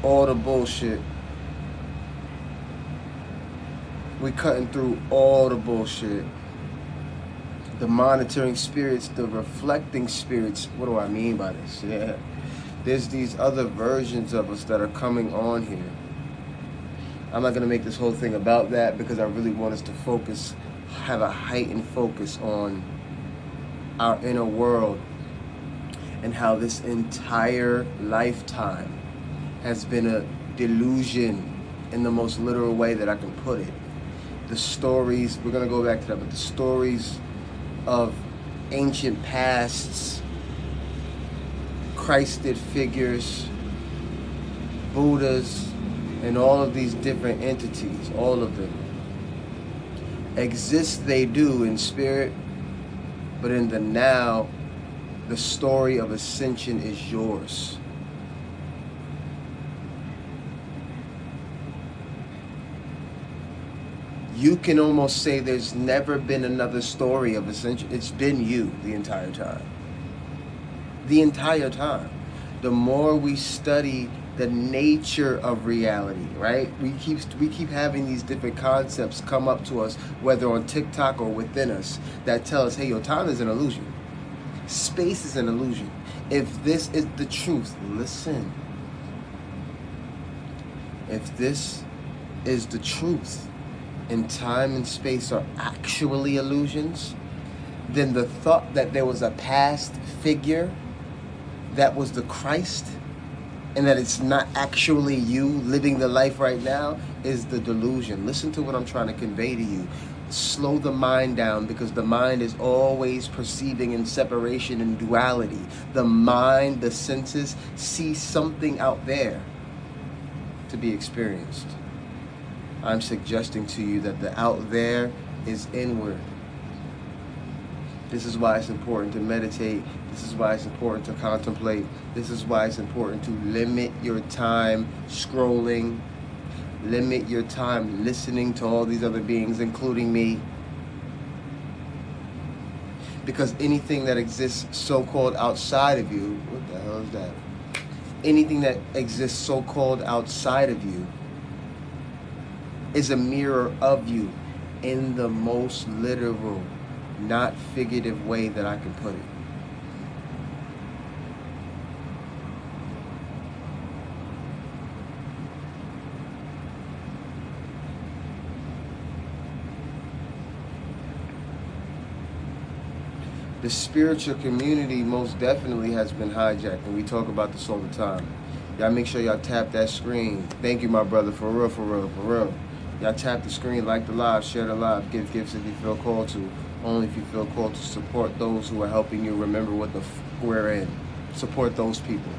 all the bullshit. We cutting through all the bullshit. The monitoring spirits, the reflecting spirits. What do I mean by this? Yeah. There's these other versions of us that are coming on here. I'm not going to make this whole thing about that because I really want us to focus, have a heightened focus on our inner world and how this entire lifetime has been a delusion in the most literal way that I can put it. The stories, we're going to go back to that, but the stories of ancient pasts, Christed figures, Buddhas, and all of these different entities, all of them. Exist they do in spirit, but in the now, the story of ascension is yours. You can almost say there's never been another story of ascension. It's been you the entire time. The entire time. The more we study the nature of reality, right? We keep having these different concepts come up to us, whether on TikTok or within us, that tell us, hey, your time is an illusion. Space is an illusion. If this is the truth, listen. If this is the truth, and time and space are actually illusions, then the thought that there was a past figure that was the Christ and that it's not actually you living the life right now is the delusion. Listen to what I'm trying to convey to you. Slow the mind down, because the mind is always perceiving in separation and duality. The mind, the senses, see something out there to be experienced. I'm suggesting to you that the out there is inward. This is why it's important to meditate. This is why it's important to contemplate. This is why it's important to limit your time scrolling. Limit your time listening to all these other beings, including me. Because anything that exists so-called outside of you, what the hell is that? Anything that exists so-called outside of you is a mirror of you in the most literal, not figurative way that I can put it. The spiritual community most definitely has been hijacked, and we talk about this all the time. Y'all make sure y'all tap that screen. Thank you, my brother, for real, for real, for real. Y'all tap the screen, like the live, share the live, give gifts if you feel called to. Only if you feel called to. Support those who are helping you remember what the we're in. Support those people.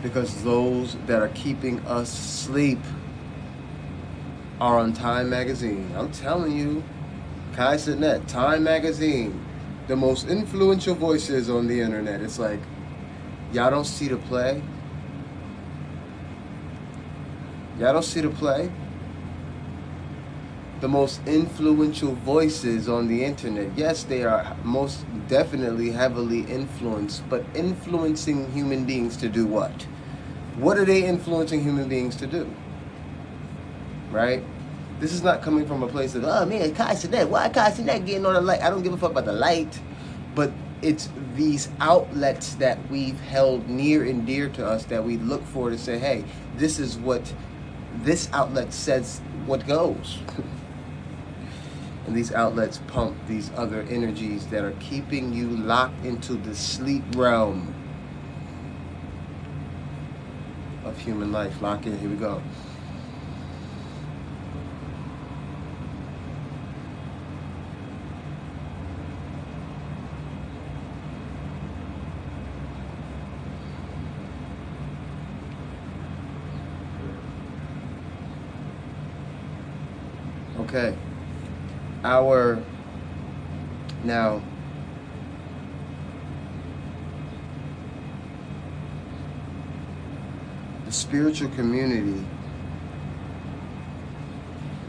Because those that are keeping us asleep are on Time Magazine. I'm telling you, Kai Sinet, Time Magazine, the most influential voices on the internet. It's like, y'all don't see the play? Y'all don't see the play? The most influential voices on the internet. Yes, they are most definitely heavily influenced, but influencing human beings to do what? What are they influencing human beings to do? Right? This is not coming from a place of, oh man, Kai Sinet, why Kai Sinet getting on the light? I don't give a fuck about the light. But it's these outlets that we've held near and dear to us that we look for to say, hey, this is what this outlet says what goes. And these outlets pump these other energies that are keeping you locked into the sleep realm of human life. Lock in, here we go. Okay. Now, the spiritual community,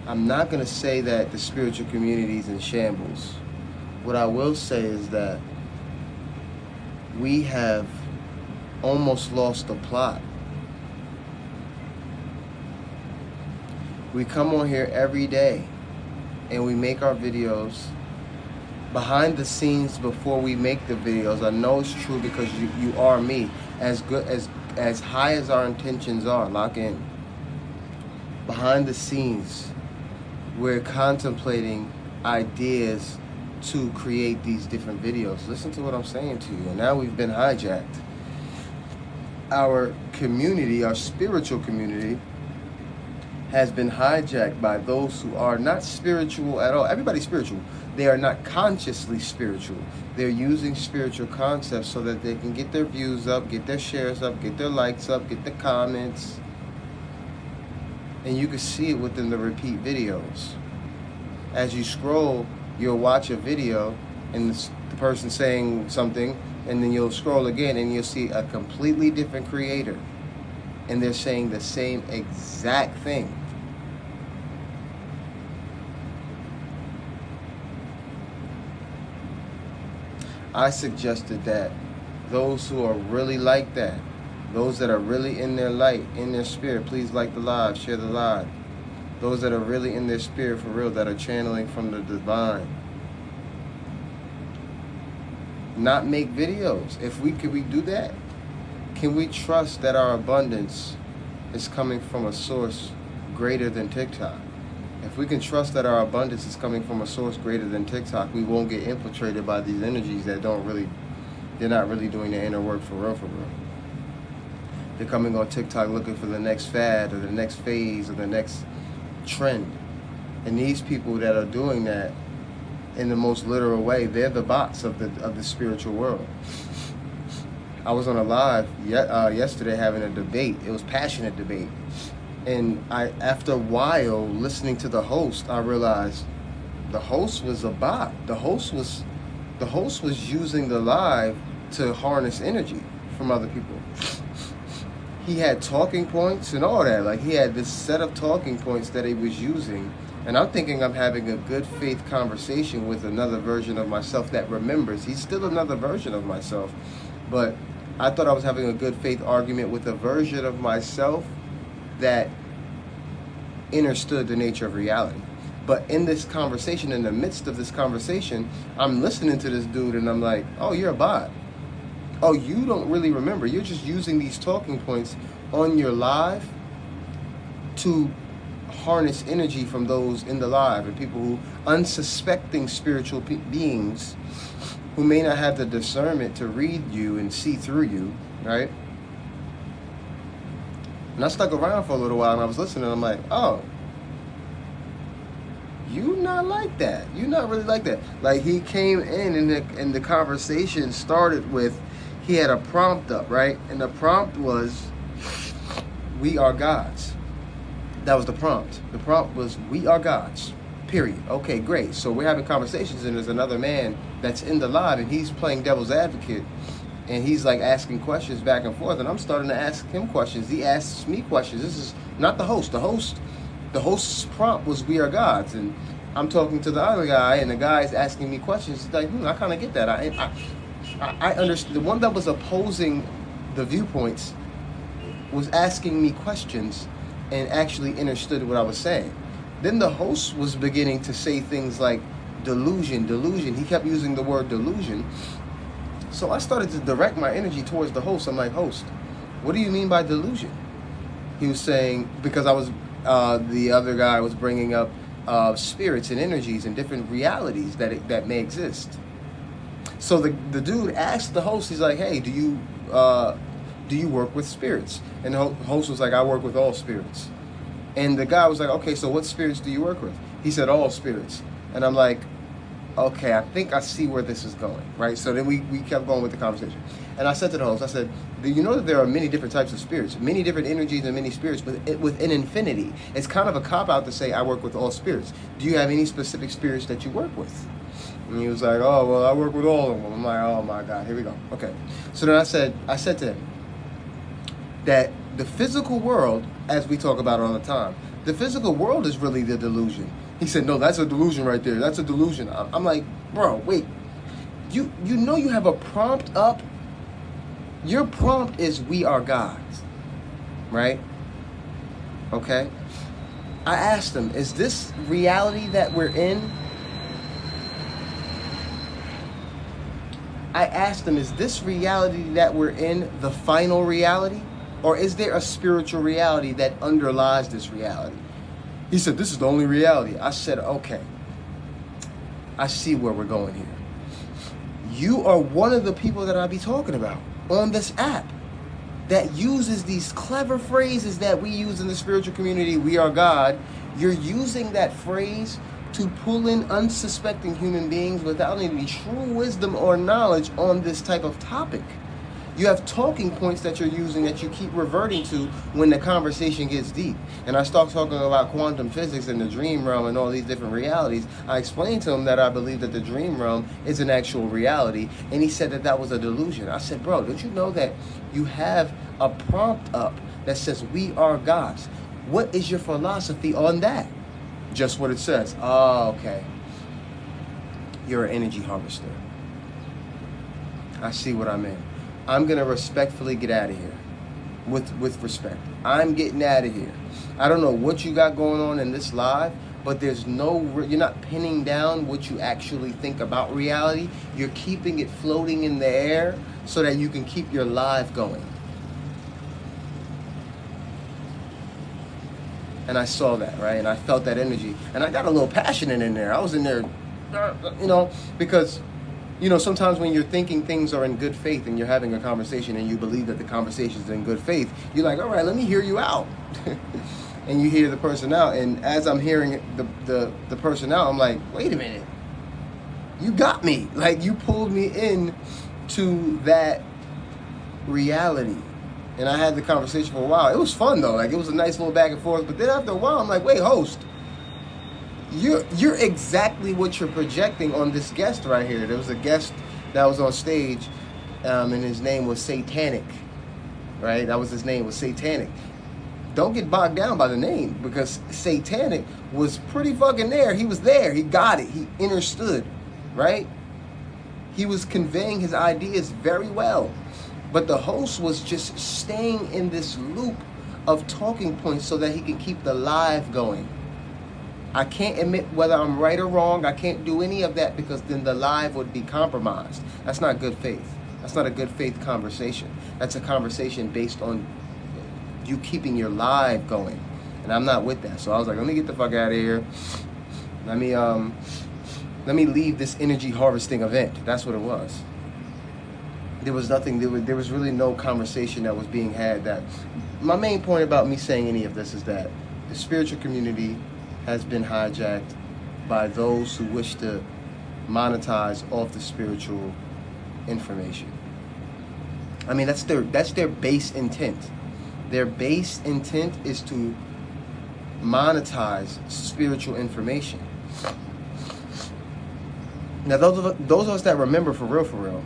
I'm not going to say that the spiritual community is in shambles. What I will say is that we have almost lost the plot. We come on here every day and we make our videos behind the scenes before we make the videos. I know it's true because you are me. As high as our intentions are, lock in. Behind the scenes, we're contemplating ideas to create these different videos. Listen to what I'm saying to you. And now we've been hijacked. Our community, our spiritual community, has been hijacked by those who are not spiritual at all. Everybody's spiritual. They are not consciously spiritual. They're using spiritual concepts so that they can get their views up, get their shares up, get their likes up, get the comments. And you can see it within the repeat videos. As you scroll, you'll watch a video and the person saying something, and then you'll scroll again and you'll see a completely different creator. And they're saying the same exact thing. I suggested that those who are really like that, those that are really in their light, in their spirit, please like the live, share the live. Those that are really in their spirit for real, that are channeling from the divine. Not make videos. Could we do that? Can we trust that our abundance is coming from a source greater than TikTok? If we can trust that our abundance is coming from a source greater than TikTok, we won't get infiltrated by these energies that they're not really doing their inner work for real, for real. They're coming on TikTok looking for the next fad or the next phase or the next trend. And these people that are doing that in the most literal way, they're the bots of the spiritual world. I was on a live yesterday having a debate. It was passionate debate. And after a while listening to the host, I realized the host was a bot. The host was using the live to harness energy from other people. He had talking points and all that. Like, he had this set of talking points that he was using. And I'm thinking I'm having a good faith conversation with another version of myself that remembers. He's still another version of myself. But I thought I was having a good faith argument with a version of myself that understood the nature of reality. But in this conversation, in the midst of this conversation, I'm listening to this dude and I'm like, oh, you're a bot. Oh, you don't really remember. You're just using these talking points on your live to harness energy from those in the live and people who, unsuspecting spiritual beings who may not have the discernment to read you and see through you, right? And I stuck around for a little while and I was listening and I'm like, oh, you not like that. You not really like that. Like, he came in and the conversation started with, he had a prompt up, right? And the prompt was, we are gods. That was the prompt. The prompt was, we are gods, period. Okay, great. So we're having conversations and there's another man that's in the live and he's playing devil's advocate. And he's like asking questions back and forth, and I'm starting to ask him questions. He asks me questions. This is not the host. The host's prompt was "We are gods," and I'm talking to the other guy, and the guy's asking me questions. He's like, I kind of get that. I understood. The one that was opposing the viewpoints was asking me questions and actually understood what I was saying. Then the host was beginning to say things like delusion. He kept using the word delusion. So I started to direct my energy towards the host. I'm like, host, what do you mean by delusion? He was saying, because I was, the other guy was bringing up spirits and energies and different realities that may exist. So the dude asked the host, he's like, hey, do you work with spirits? And the host was like, I work with all spirits. And the guy was like, okay, so what spirits do you work with? He said, all spirits. And I'm like, okay, I think I see where this is going, right? So then we kept going with the conversation. And I said to the host, I said, do you know that there are many different types of spirits, many different energies and many spirits within infinity? It's kind of a cop-out to say I work with all spirits. Do you have any specific spirits that you work with? And he was like, oh, well, I work with all of them. I'm like, oh my God, here we go. Okay. So then I said to him that the physical world, as we talk about all the time, the physical world is really the delusion. He said, no, that's a delusion right there. That's a delusion. I'm like, bro, wait. You know you have a prompt up? Your prompt is we are gods, right? Okay? I asked them, is this reality that we're in? I asked them, is this reality that we're in the final reality? Or is there a spiritual reality that underlies this reality? He said, this is the only reality. I said, okay, I see where we're going here. You are one of the people that I be talking about on this app that uses these clever phrases that we use in the spiritual community. We are God. You're using that phrase to pull in unsuspecting human beings without any true wisdom or knowledge on this type of topic. You have talking points that you're using that you keep reverting to when the conversation gets deep. And I start talking about quantum physics and the dream realm and all these different realities. I explained to him that I believe that the dream realm is an actual reality. And he said that that was a delusion. I said, bro, don't you know that you have a prompt up that says we are gods? What is your philosophy on that? Just what it says. Oh, okay. You're an energy harvester. I see what I mean. I'm going to respectfully get out of here. With respect. I'm getting out of here. I don't know what you got going on in this live, but there's you're not pinning down what you actually think about reality. You're keeping it floating in the air so that you can keep your live going. And I saw that, right? And I felt that energy. And I got a little passionate in there. I was in there, because sometimes when you're thinking things are in good faith and you're having a conversation and you believe that the conversation is in good faith, you're like, all right, let me hear you out. And you hear the person out. And as I'm hearing the person out, I'm like, wait a minute. You got me. Like, you pulled me in to that reality. And I had the conversation for a while. It was fun, though. Like, it was a nice little back and forth. But then after a while, I'm like, wait, host. You're exactly what you're projecting on this guest right here. There was a guest that was on stage, and his name was Satanic, right? That was his name, was Satanic. Don't get bogged down by the name, because Satanic was pretty fucking there. He was there. He got it. He understood, right? He was conveying his ideas very well. But the host was just staying in this loop of talking points so that he can keep the live going. I can't admit whether I'm right or wrong. I can't do any of that, because then the live would be compromised. That's not good faith. That's not a good faith conversation. That's a conversation based on you keeping your live going. And I'm not with that. So I was like, let me get the fuck out of here. Let me leave this energy harvesting event. That's what it was. There was nothing, there was really no conversation that was being had. That my main point about me saying any of this is that the spiritual community has been hijacked by those who wish to monetize off the spiritual information. I mean, that's their base intent. Their base intent is to monetize spiritual information. Now, those of us that remember for real,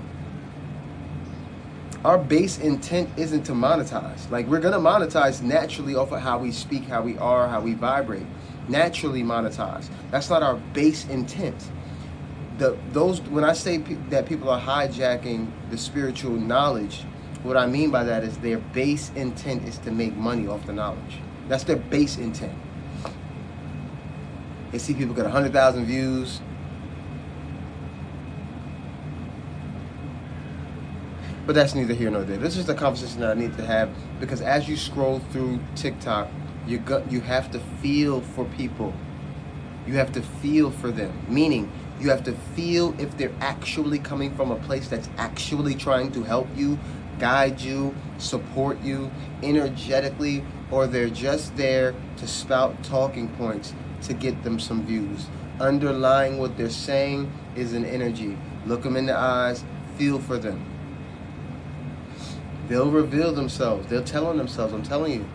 our base intent isn't to monetize. Like, we're gonna monetize naturally off of how we speak, how we are, how we vibrate. Naturally monetize. That's not our base intent. When I say that people are hijacking the spiritual knowledge, what I mean by that is their base intent is to make money off the knowledge. That's their base intent. They see people get 100,000 views. But that's neither here nor there. This is the conversation that I need to have, because as you scroll through TikTok, you have to feel for people. You have to feel for them. Meaning, you have to feel if they're actually coming from a place that's actually trying to help you, guide you, support you energetically, or they're just there to spout talking points to get them some views. Underlying what they're saying is an energy. Look them in the eyes, feel for them. They'll reveal themselves. They're telling themselves, I'm telling you.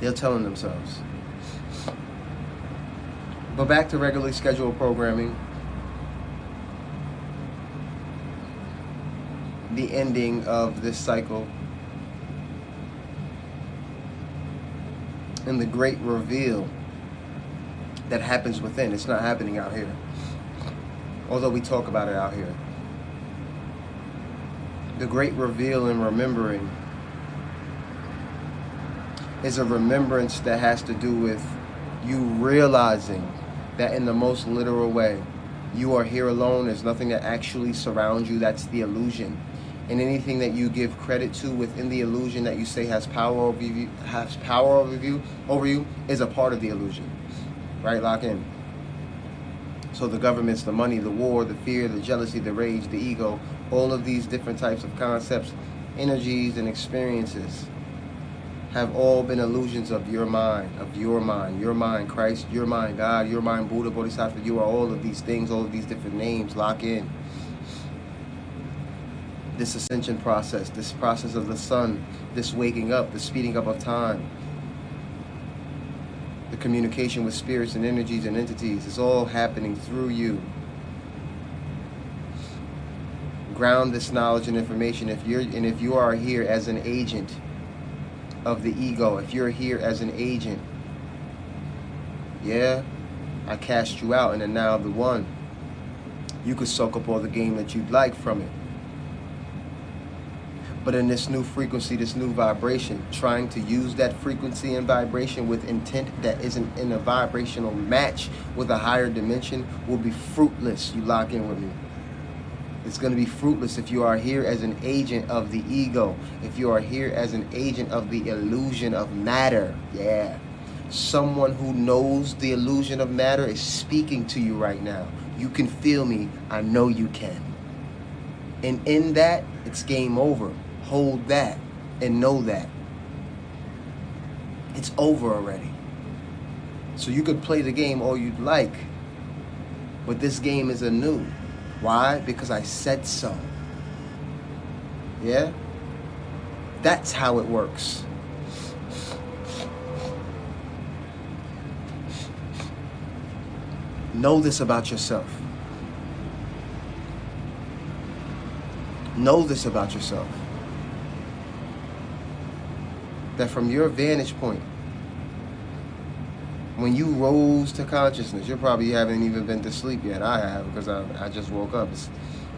They're telling themselves. But back to regularly scheduled programming. The ending of this cycle. And the great reveal that happens within. It's not happening out here. Although we talk about it out here. The great reveal and remembering is a remembrance that has to do with you realizing that in the most literal way, you are here alone. There's nothing that actually surrounds you. That's the illusion. And anything that you give credit to within the illusion that you say has power over you is a part of the illusion. Right? Lock in. So the governments, the money, the war, the fear, the jealousy, the rage, the ego, all of these different types of concepts, energies, and experiences have all been illusions of your mind, your mind, Christ, your mind, God, your mind, Buddha, Bodhisattva. You are all of these things, all of these different names. Lock in. This ascension process, this process of the sun, this waking up, the speeding up of time, the communication with spirits and energies and entities, is all happening through you. Ground this knowledge and information. If you are here as an agent of the ego, if you're here as an agent, yeah, I cast you out in the now of the one. You could soak up all the game that you'd like from it. But in this new frequency, this new vibration, trying to use that frequency and vibration with intent that isn't in a vibrational match with a higher dimension will be fruitless. You lock in with me. It's going to be fruitless if you are here as an agent of the ego, if you are here as an agent of the illusion of matter. Yeah. Someone who knows the illusion of matter is speaking to you right now. You can feel me. I know you can. And in that, it's game over. Hold that and know that. It's over already. So you could play the game all you'd like, but this game is anew. Why? Because I said so. Yeah? That's how it works. Know this about yourself. Know this about yourself. That from your vantage point, when you rose to consciousness, you probably haven't even been to sleep yet. I have, because I just woke up. It's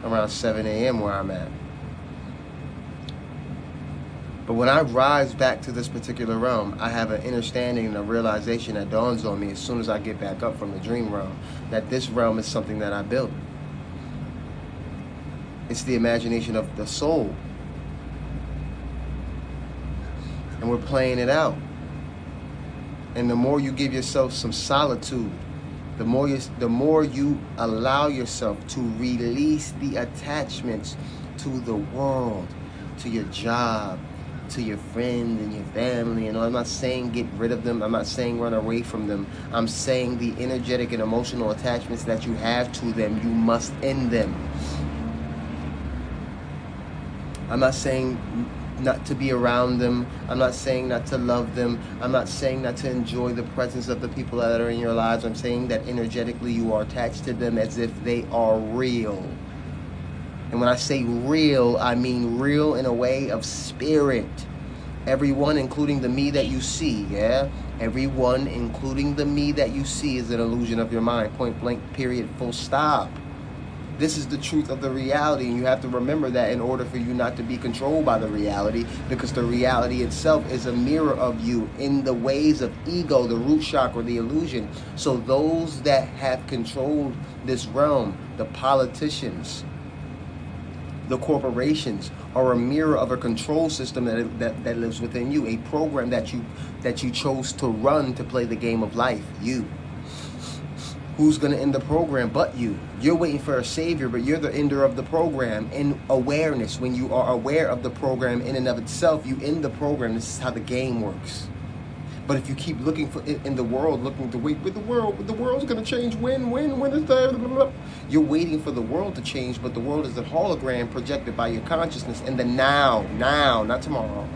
around 7 a.m. where I'm at. But when I rise back to this particular realm, I have an understanding and a realization that dawns on me as soon as I get back up from the dream realm, that this realm is something that I built. It's the imagination of the soul. And we're playing it out. And the more you give yourself some solitude, the more you allow yourself to release the attachments to the world, to your job, to your friends and your family. And I'm not saying get rid of them. I'm not saying run away from them. I'm saying the energetic and emotional attachments that you have to them, you must end them. I'm not saying not to be around them. I'm not saying not to love them. I'm not saying not to enjoy the presence of the people that are in your lives. I'm saying that energetically you are attached to them as if they are real. And when I say real, I mean real in a way of spirit. Everyone, including the me that you see, yeah? Everyone, including the me that you see, is an illusion of your mind. Point blank, period, full stop. This is the truth of the reality, and you have to remember that in order for you not to be controlled by the reality, because the reality itself is a mirror of you in the ways of ego, the root chakra, the illusion. So those that have controlled this realm, the politicians, the corporations, are a mirror of a control system that lives within you, a program that you chose to run to play the game of life. You. Who's going to end the program but you? You're waiting for a savior, but you're the ender of the program in awareness. When you are aware of the program in and of itself, you end the program. This is how the game works. But if you keep looking for it in the world, looking to wait with the world's going to change when is that? You're waiting for the world to change, but the world is a hologram projected by your consciousness in the now, not tomorrow.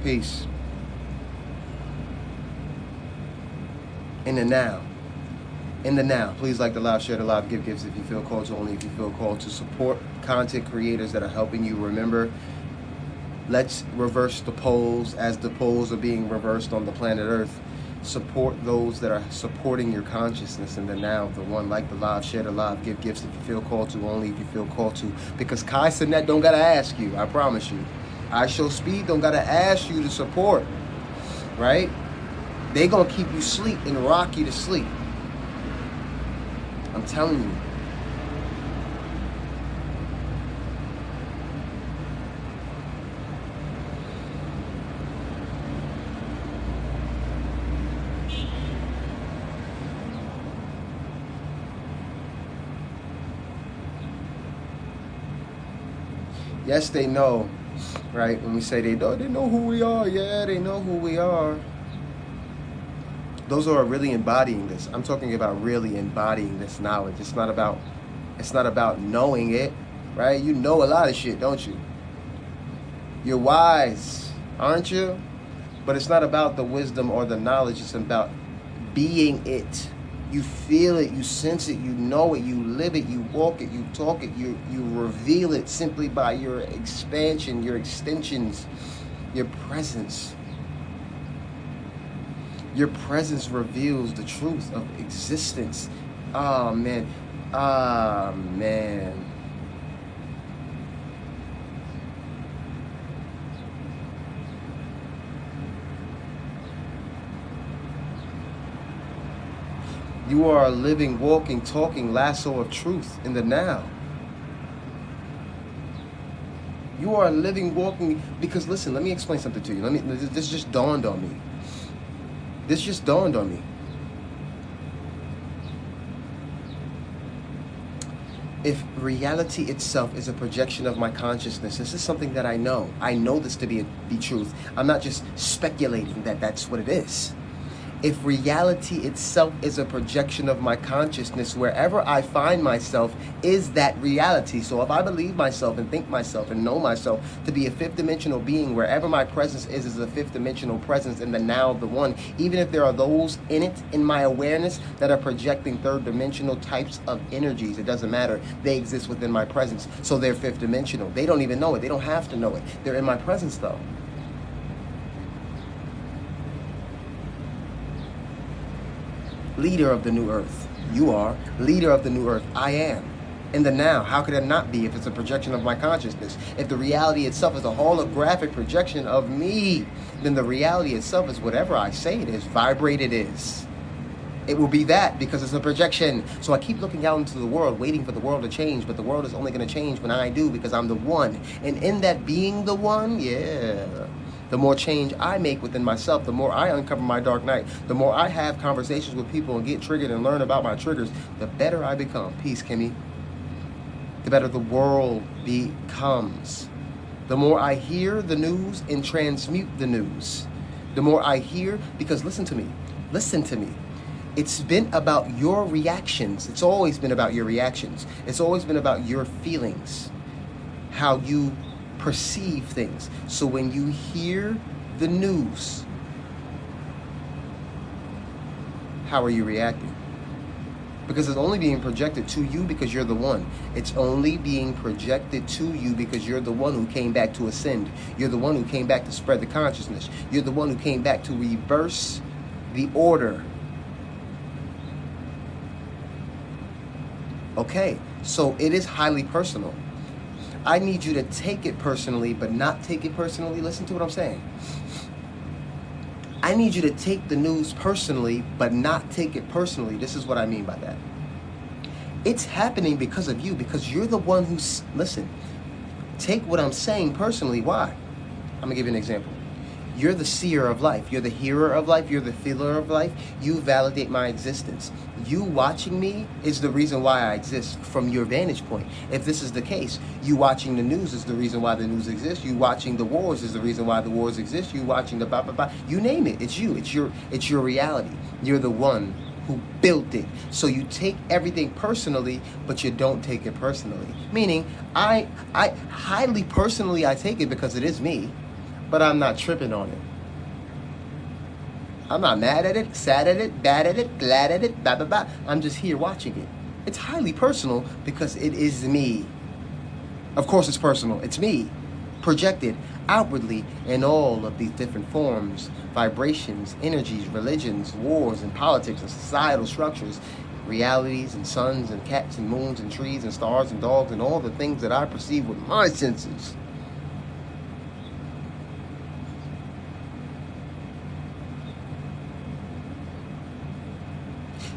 Peace. In the now. In the now. Please like the live, share the live, give gifts if you feel called to, only if you feel called to. Support content creators that are helping you. Remember, let's reverse the poles as the poles are being reversed on the planet Earth. Support those that are supporting your consciousness in the now. The one, like the live, share the live, give gifts if you feel called to, only if you feel called to. Because Kai Sinet don't gotta ask you, I promise you. I Show Speed don't gotta ask you to support, right? They gonna keep you asleep and rock you to sleep. I'm telling you. Yes, they know, right? When we say they know who we are. Yeah, they know who we are. Those are really embodying this. I'm talking about really embodying this knowledge. It's not about knowing it, right? You know a lot of shit, don't you? You're wise, aren't you? But it's not about the wisdom or the knowledge. It's about being it. You feel it, you sense it, you know it, you live it, you walk it, you talk it, you reveal it simply by your expansion, your extensions, your presence. Your presence reveals the truth of existence. Oh, man. Ah, man. You are a living, walking, talking lasso of truth in the now. You are a living, walking, because listen, let me explain something to you. This just dawned on me. This just dawned on me. If reality itself is a projection of my consciousness, this is something that I know. I know this to be truth. I'm not just speculating that that's what it is. If reality itself is a projection of my consciousness, wherever I find myself is that reality. So if I believe myself and think myself and know myself to be a fifth dimensional being, wherever my presence is a fifth dimensional presence in the now of the one, even if there are those in it, in my awareness, that are projecting third dimensional types of energies, it doesn't matter. They exist within my presence. So they're fifth dimensional. They don't even know it. They don't have to know it. They're in my presence though. Leader of the new earth. You are. Leader of the new earth. I am. In the now. How could it not be if it's a projection of my consciousness? If the reality itself is a holographic projection of me, then the reality itself is whatever I say it is, vibrate it is. It will be that because it's a projection. So I keep looking out into the world, waiting for the world to change, but the world is only going to change when I do because I'm the one. And in that being the one, yeah, the more change I make within myself, the more I uncover my dark night, the more I have conversations with people and get triggered and learn about my triggers, the better I become. Peace, Kimmy. The better the world becomes. The more I hear the news and transmute the news. The more I hear, because listen to me. It's been about your reactions. It's always been about your reactions. It's always been about your feelings, how you perceive things. So when you hear the news, how are you reacting? Because it's only being projected to you because you're the one. It's only being projected to you because you're the one who came back to ascend. You're the one who came back to spread the consciousness. You're the one who came back to reverse the order. Okay, so it is highly personal. I need you to take it personally, but not take it personally. Listen to what I'm saying. I need you to take the news personally, but not take it personally. This is what I mean by that. It's happening because of you, because you're the one who's, listen, take what I'm saying personally. Why? I'm gonna give you an example. You're the seer of life. You're the hearer of life. You're the feeler of life. You validate my existence. You watching me is the reason why I exist from your vantage point. If this is the case, you watching the news is the reason why the news exists. You watching the wars is the reason why the wars exist. You watching the blah, blah, blah. You name it. It's you. It's your reality. You're the one who built it. So you take everything personally, but you don't take it personally. Meaning, I highly personally, I take it because it is me. But I'm not tripping on it. I'm not mad at it, sad at it, bad at it, glad at it, blah, blah, blah. I'm just here watching it. It's highly personal because it is me. Of course it's personal. It's me, projected outwardly in all of these different forms, vibrations, energies, religions, wars, and politics, and societal structures, realities, and suns, and cats, and moons, and trees, and stars, and dogs, and all the things that I perceive with my senses.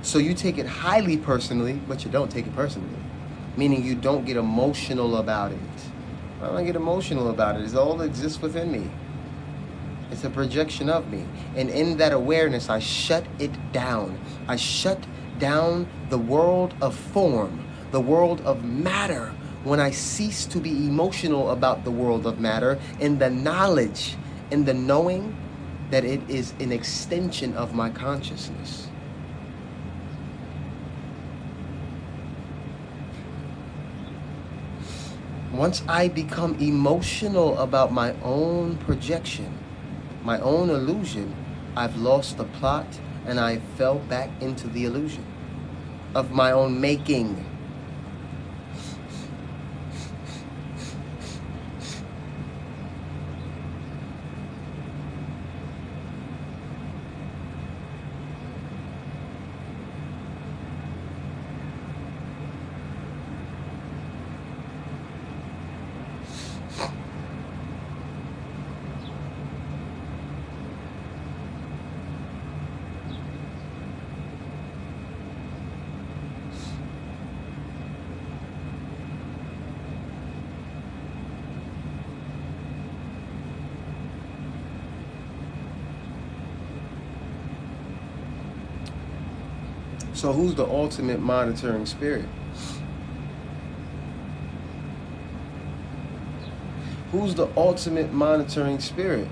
So you take it highly personally, but you don't take it personally. Meaning you don't get emotional about it. I don't get emotional about it. It's all that exists within me. It's a projection of me. And in that awareness, I shut it down. I shut down the world of form, the world of matter, when I cease to be emotional about the world of matter, in the knowledge, in the knowing that it is an extension of my consciousness. Once I become emotional about my own projection, my own illusion, I've lost the plot and I fell back into the illusion of my own making. So who's the ultimate monitoring spirit? Who's the ultimate monitoring spirit?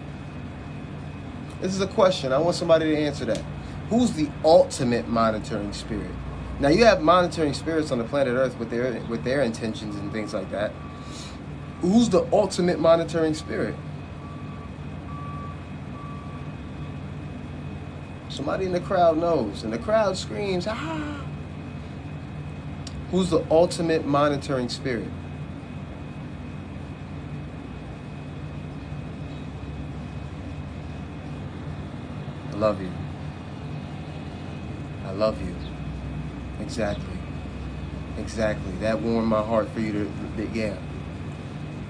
This is a question. I want somebody to answer that. Who's the ultimate monitoring spirit? Now you have monitoring spirits on the planet Earth with their intentions and things like that. Who's the ultimate monitoring spirit? Somebody in the crowd knows, and the crowd screams, ah! Who's the ultimate monitoring spirit? I love you. I love you. Exactly. Exactly. That warmed my heart for you to yeah.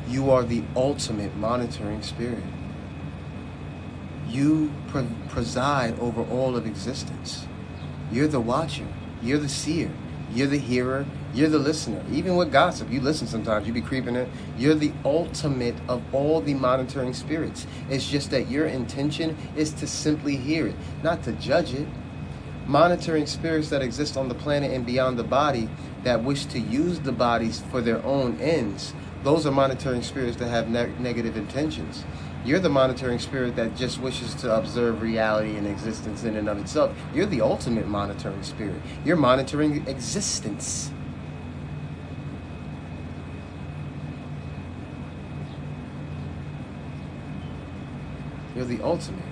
You are the ultimate monitoring spirit. You preside over all of existence. You're the watcher. You're the seer. You're the hearer. You're the listener. Even with gossip, you listen sometimes. You be creeping it. You're the ultimate of all the monitoring spirits. It's just that your intention is to simply hear it, not to judge it. Monitoring spirits that exist on the planet and beyond the body that wish to use the bodies for their own ends, those are monitoring spirits that have negative intentions. You're the monitoring spirit that just wishes to observe reality and existence in and of itself. You're the ultimate monitoring spirit. You're monitoring existence. You're the ultimate.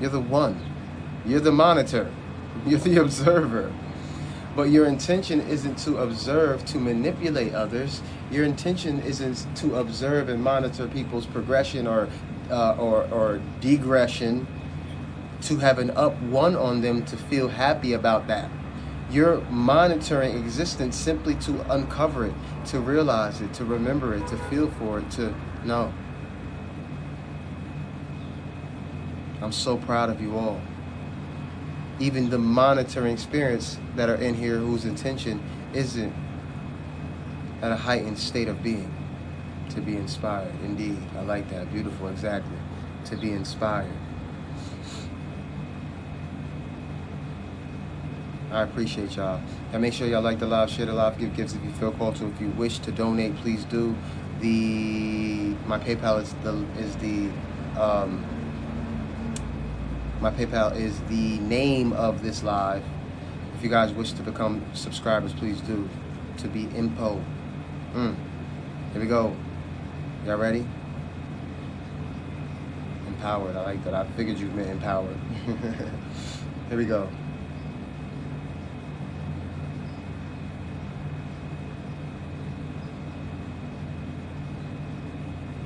You're the one. You're the monitor. You're the observer. But your intention isn't to observe to manipulate others. Your intention isn't to observe and monitor people's progression or degression, to have an up one on them to feel happy about that. You're monitoring existence simply to uncover it, to realize it, to remember it, to feel for it, to know. I'm so proud of you all. Even the monitoring spirits that are in here whose intention isn't at a heightened state of being, to be inspired. Indeed, I like that. Beautiful, exactly. To be inspired. I appreciate y'all. And make sure y'all like the live, share the live, give gifts if you feel called to. If you wish to donate, please do. My PayPal my PayPal is the name of this live. If you guys wish to become subscribers, please do. To be info. Here we go. Y'all ready? Empowered. I like that. I figured you meant empowered. Here we go.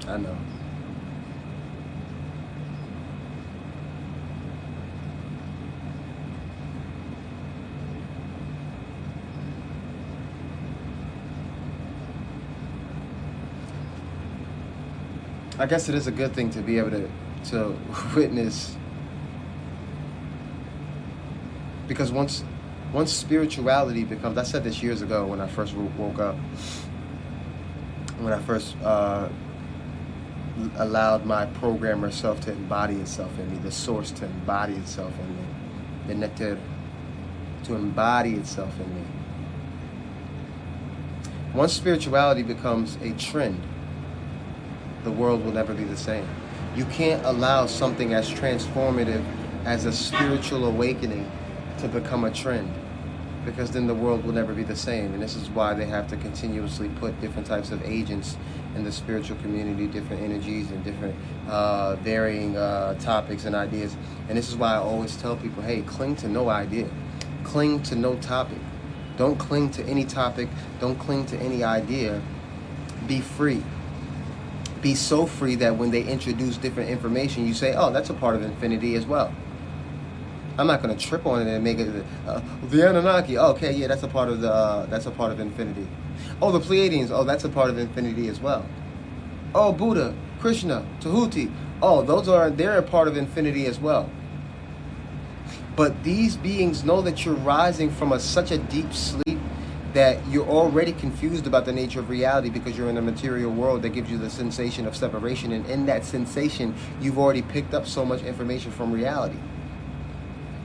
I know. I guess it is a good thing to be able to witness, because once Once spirituality becomes, I said this years ago when I first woke up, when I first allowed my programmer self to embody itself in me, the source to embody itself in me, the nectar to embody itself in me. Once spirituality becomes a trend, the world will never be the same. You can't allow something as transformative as a spiritual awakening to become a trend, because then the world will never be the same. And this is why they have to continuously put different types of agents in the spiritual community, different energies and different varying topics and ideas. And this is why I always tell people, hey, cling to no idea. Cling to no topic. Don't cling to any topic. Don't cling to any idea. Be free. Be so free that when they introduce different information, you say, oh, that's a part of infinity as well. I'm not going to trip on it and make it the Anunnaki. Oh, okay, yeah, that's a part of infinity. Oh, the Pleiadians. Oh, that's a part of infinity as well. Oh, Buddha, Krishna, Tahuti. Oh, they're a part of infinity as well. But these beings know that you're rising from such a deep sleep that you're already confused about the nature of reality, because you're in a material world that gives you the sensation of separation. And in that sensation, you've already picked up so much information from reality.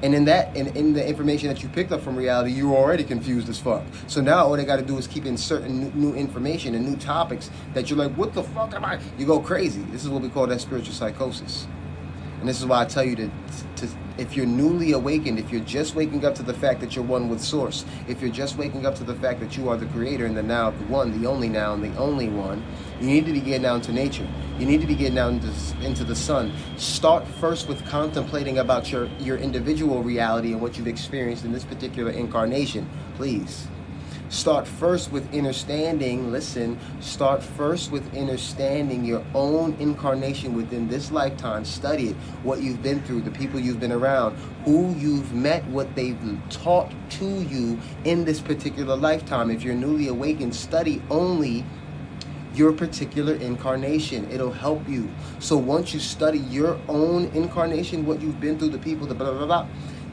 And in the information that you picked up from reality, you're already confused as fuck. So now all they got to do is keep inserting new information and new topics that you're like, what the fuck am I? You go crazy. This is what we call that spiritual psychosis. And this is why I tell you to if you're newly awakened, if you're just waking up to the fact that you're one with Source, if you're just waking up to the fact that you are the creator and the now, the one, the only now, and the only one, you need to be getting down to nature. You need to be getting down into the sun. Start first with contemplating about your individual reality and what you've experienced in this particular incarnation, please. Start first with understanding, start first with understanding your own incarnation within this lifetime. Study it, what you've been through, the people you've been around, who you've met, what they've taught to you in this particular lifetime. If you're newly awakened, study only your particular incarnation. It'll help you. So once you study your own incarnation, what you've been through, the people, the blah, blah, blah,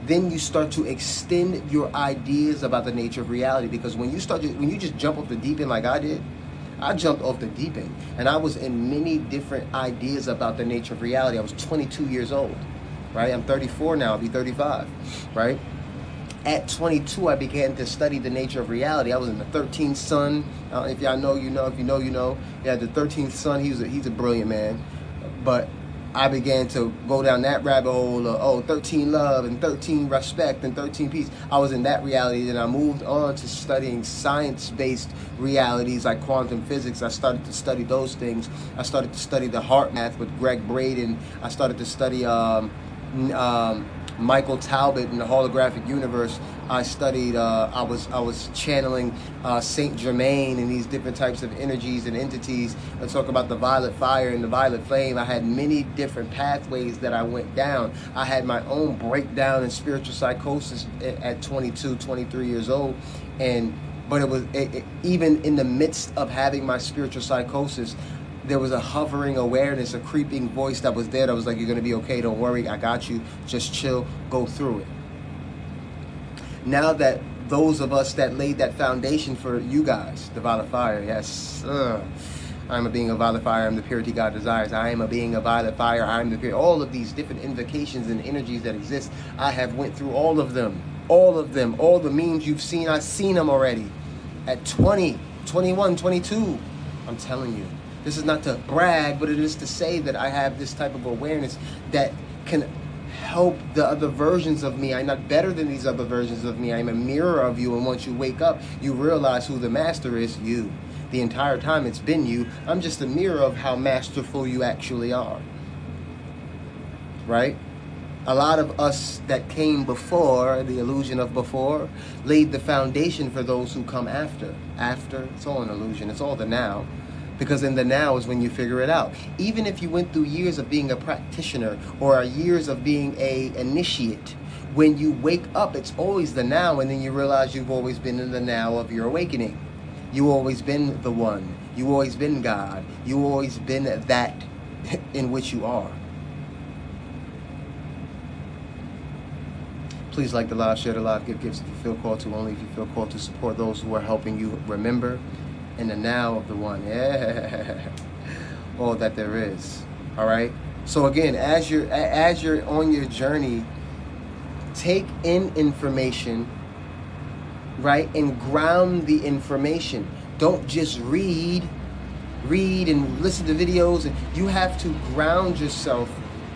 then you start to extend your ideas about the nature of reality. Because when you just jump off the deep end like I did, I jumped off the deep end and I was in many different ideas about the nature of reality. I was 22 years old, right? I'm 34 now, I'll be 35, right? At 22, I began to study the nature of reality. I was in the 13th Sun. If y'all know, you know. If you know, you know. Yeah, the 13th Sun, he's a brilliant man. But I began to go down that rabbit hole of 13 love and 13 respect and 13 peace. I was in that reality. Then I moved on to studying science-based realities like quantum physics. I started to study those things. I started to study the heart math with Greg Braden. I started to study Michael Talbot in the holographic universe. I studied, I was channeling Saint Germain and these different types of energies and entities. I talk about the violet fire and the violet flame. I had many different pathways that I went down. I had my own breakdown in spiritual psychosis at 22, 23 years old. But it was even in the midst of having my spiritual psychosis, there was a hovering awareness, a creeping voice that was there that was like, you're going to be okay, don't worry, I got you, just chill, go through it. Now that those of us that laid that foundation for you guys, the violet fire, yes, I am a being of violet fire, I am the purity God desires, I am a being of violet fire, I am the purity, all of these different invocations and energies that exist, I have went through all of them, all the memes you've seen, I've seen them already. At 20, 21, 22, I'm telling you. This is not to brag, but it is to say that I have this type of awareness that can help the other versions of me. I'm not better than these other versions of me. I'm a mirror of you, and once you wake up, you realize who the master is, you. The entire time it's been you. I'm just a mirror of how masterful you actually are. Right? A lot of us that came before, the illusion of before, laid the foundation for those who come after. After, it's all an illusion. It's all the now. Because in the now is when you figure it out. Even if you went through years of being a practitioner or years of being an initiate, when you wake up, it's always the now, and then you realize you've always been in the now of your awakening. You've always been the one. You've always been God. You've always been that in which you are. Please like the live, share the live, give gifts if you feel called to, only if you feel called to, support those who are helping you remember in the now of the one. Yeah. All that there is. All right. So again, as you're on your journey, take in information, right, and ground the information. Don't just read and listen to videos. And you have to ground yourself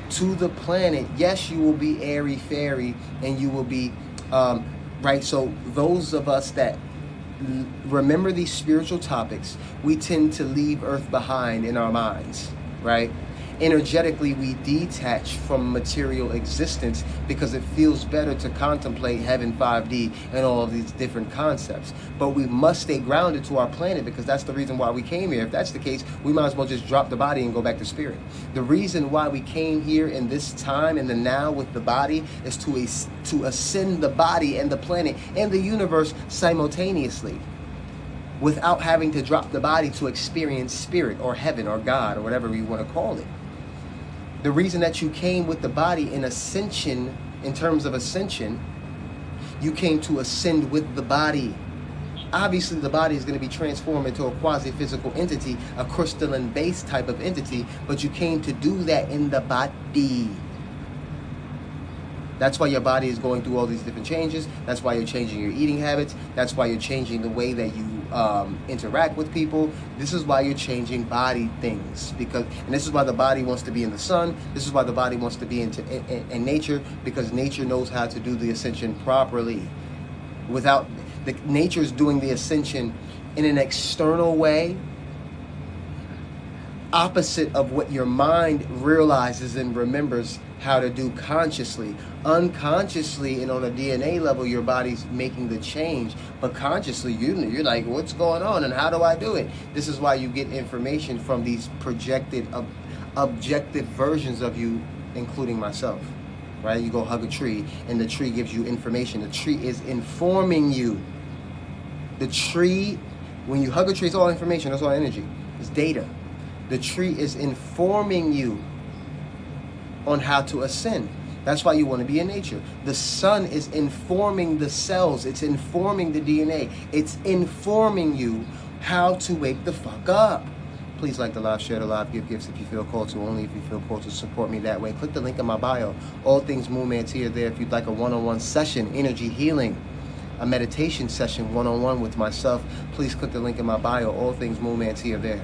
to the planet. Yes, you will be airy fairy, and you will be right. So those of us that remember these spiritual topics, we tend to leave Earth behind in our minds, right? Energetically, we detach from material existence because it feels better to contemplate heaven, 5D, and all of these different concepts. But we must stay grounded to our planet because that's the reason why we came here. If that's the case, we might as well just drop the body and go back to spirit. The reason why we came here in this time, in the now with the body, is to ascend the body and the planet and the universe simultaneously, without having to drop the body to experience spirit or heaven or God or whatever you want to call it. The reason that you came with the body in ascension, in terms of ascension, you came to ascend with the body. Obviously, the body is going to be transformed into a quasi-physical entity, a crystalline-based type of entity, but you came to do that in the body. That's why your body is going through all these different changes. That's why you're changing your eating habits. That's why you're changing the way that you interact with people. This is why you're changing body things. And this is why the body wants to be in the sun. This is why the body wants to be in nature, because nature knows how to do the ascension properly. Nature is doing the ascension in an external way, opposite of what your mind realizes and remembers how to do consciously. Unconsciously and on a DNA level, your body's making the change, but consciously you're like, what's going on and how do I do it? This is why you get information from these projected objective versions of you, including myself, right? You go hug a tree and the tree gives you information. The tree is informing you. The tree, when you hug a tree, it's all information, it's all energy, it's data. The tree is informing you on how to ascend. That's why you want to be in nature. The sun is informing the cells. It's informing the DNA. It's informing you how to wake the fuck up. Please like the live, share the live, give gifts if you feel called to, only if you feel called to, support me that way. Click the link in my bio. All things MoonManT are there. If you'd like a one-on-one session, energy healing, a meditation session one-on-one with myself, please click the link in my bio. All things MoonManT are there.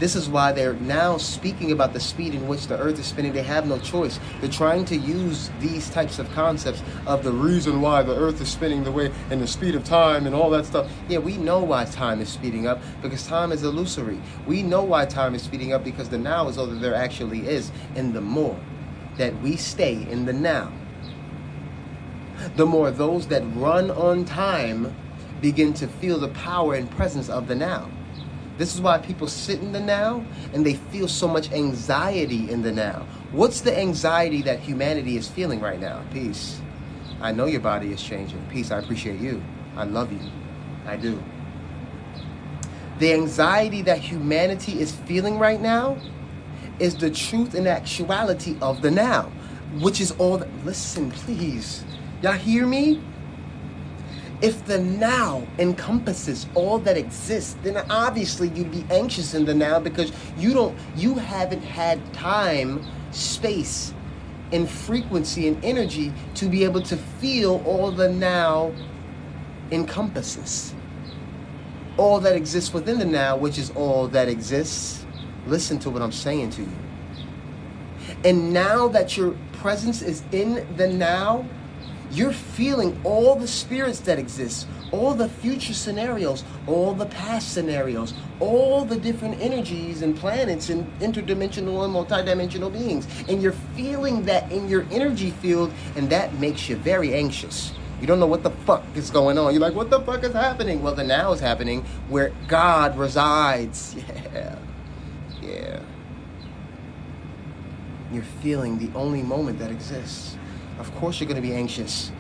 This is why they're now speaking about the speed in which the earth is spinning. They have no choice. They're trying to use these types of concepts of the reason why the earth is spinning the way and the speed of time and all that stuff. Yeah, we know why time is speeding up, because time is illusory. We know why time is speeding up, because the now is all that there actually is. And the more that we stay in the now, the more those that run on time begin to feel the power and presence of the now. This is why people sit in the now and they feel so much anxiety in the now. What's the anxiety that humanity is feeling right now? Peace. I know your body is changing. Peace, I appreciate you. I love you. I do. The anxiety that humanity is feeling right now is the truth and actuality of the now, which is all that, listen, please. Y'all hear me? If the now encompasses all that exists, then obviously you'd be anxious in the now, because you haven't had time, space, and frequency and energy to be able to feel all the now encompasses. All that exists within the now, which is all that exists. Listen to what I'm saying to you. And now that your presence is in the now, you're feeling all the spirits that exist, all the future scenarios, all the past scenarios, all the different energies and planets and interdimensional and multidimensional beings. And you're feeling that in your energy field, and that makes you very anxious. You don't know what the fuck is going on. You're like, what the fuck is happening? Well, the now is happening where God resides. Yeah. You're feeling the only moment that exists. Of course you're going to be anxious.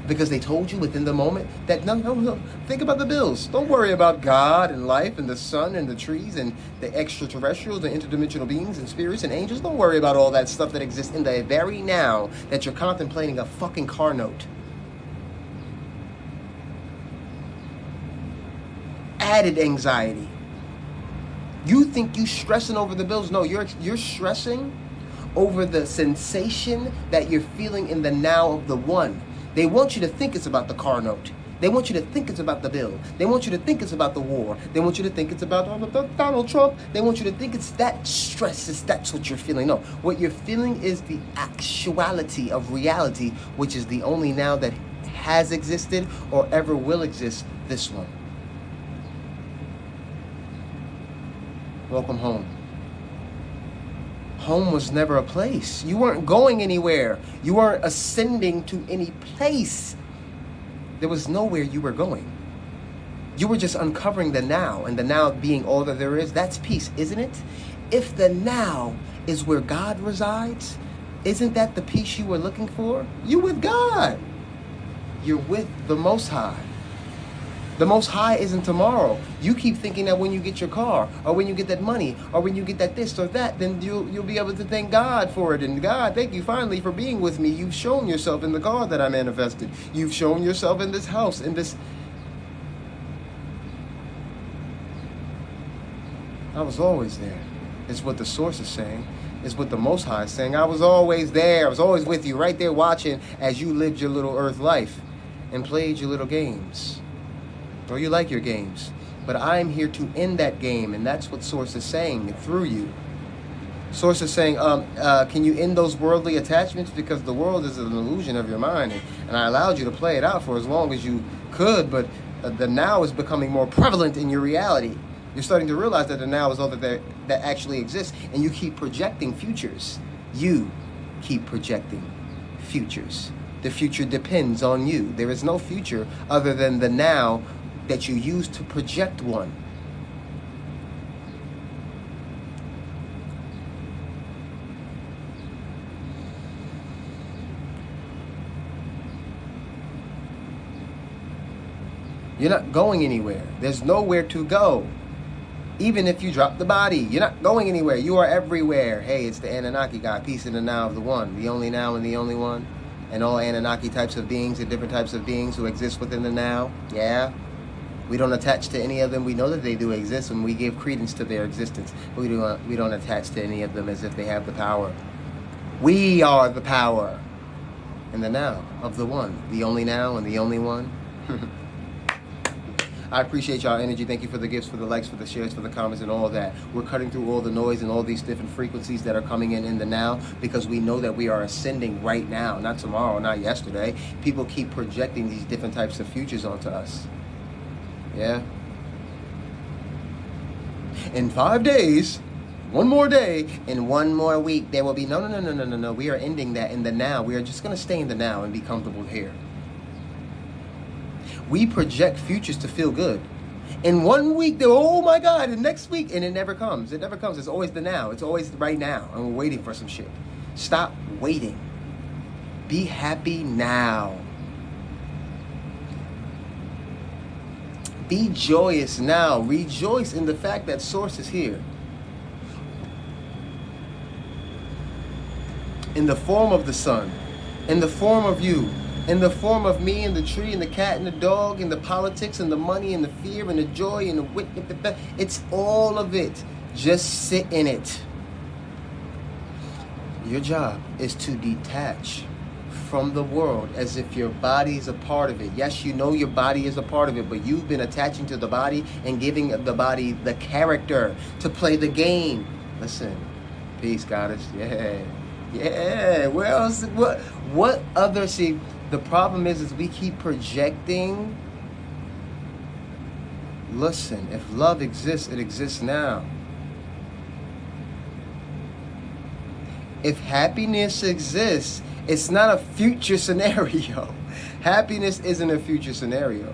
Because they told you within the moment that no, think about the bills. Don't worry about God and life and the sun and the trees and the extraterrestrials and interdimensional beings and spirits and angels. Don't worry about all that stuff that exists in the very now that you're contemplating a fucking car note. Added anxiety. You think you stressing over the bills. No, you're stressing over the sensation that you're feeling in the now of the one. They want you to think it's about the car note. They want you to think it's about the bill. They want you to think it's about the war. They want you to think it's about Donald Trump. They want you to think it's that stress. That's what you're feeling. No, what you're feeling is the actuality of reality, which is the only now that has existed or ever will exist, this one. Welcome home. Home was never a place. You weren't going anywhere. You weren't ascending to any place. There was nowhere you were going. You were just uncovering the now, and the now being all that there is. That's peace, isn't it? If the now is where God resides, isn't that the peace you were looking for? You're with God. You're with the Most High. The Most High isn't tomorrow. You keep thinking that when you get your car, or when you get that money, or when you get that this or that, then you'll be able to thank God for it. And God, thank you finally for being with me. You've shown yourself in the car that I manifested. You've shown yourself in this house, in this. I was always there. It's what the source is saying. It's what the Most High is saying. I was always there. I was always with you, right there watching as you lived your little earth life and played your little games. Or you like your games. But I'm here to end that game, and that's what Source is saying through you. Source is saying, can you end those worldly attachments? Because the world is an illusion of your mind, and I allowed you to play it out for as long as you could, but the now is becoming more prevalent in your reality. You're starting to realize that the now is all that actually exists, and you keep projecting futures. You keep projecting futures. The future depends on you. There is no future other than the now that you use to project one. You're not going anywhere. There's nowhere to go. Even if you drop the body, you're not going anywhere. You are everywhere. Hey, it's the Anunnaki God. Peace in the now of the one. The only now and the only one. And all Anunnaki types of beings and different types of beings who exist within the now. Yeah. We don't attach to any of them. We know that they do exist, and we give credence to their existence. We don't attach to any of them as if they have the power. We are the power in the now of the one, the only now and the only one. I appreciate y'all energy. Thank you for the gifts, for the likes, for the shares, for the comments, and all that. We're cutting through all the noise and all these different frequencies that are coming in the now, because we know that we are ascending right now, not tomorrow, not yesterday. People keep projecting these different types of futures onto us. Yeah. In 5 days, one more day, in 1 more week, there will be no. We are ending that in the now. We are just going to stay in the now and be comfortable here. We project futures to feel good. In 1 week, oh my God, and next week, and it never comes. It never comes. It's always the now. It's always right now, and we're waiting for some shit. Stop waiting. Be happy now. Be joyous now. Rejoice in the fact that Source is here. In the form of the sun, in the form of you, in the form of me and the tree and the cat and the dog and the politics and the money and the fear and the joy and the wit. It's all of it. Just sit in it. Your job is to detach from the world as if your body is a part of it. Yes, you know your body is a part of it, but you've been attaching to the body and giving the body the character to play the game. Listen, peace, goddess. Yeah. Where else? What other? See, the problem is we keep projecting. Listen, if love exists, it exists now. If happiness exists, it's not a future scenario. Happiness isn't a future scenario.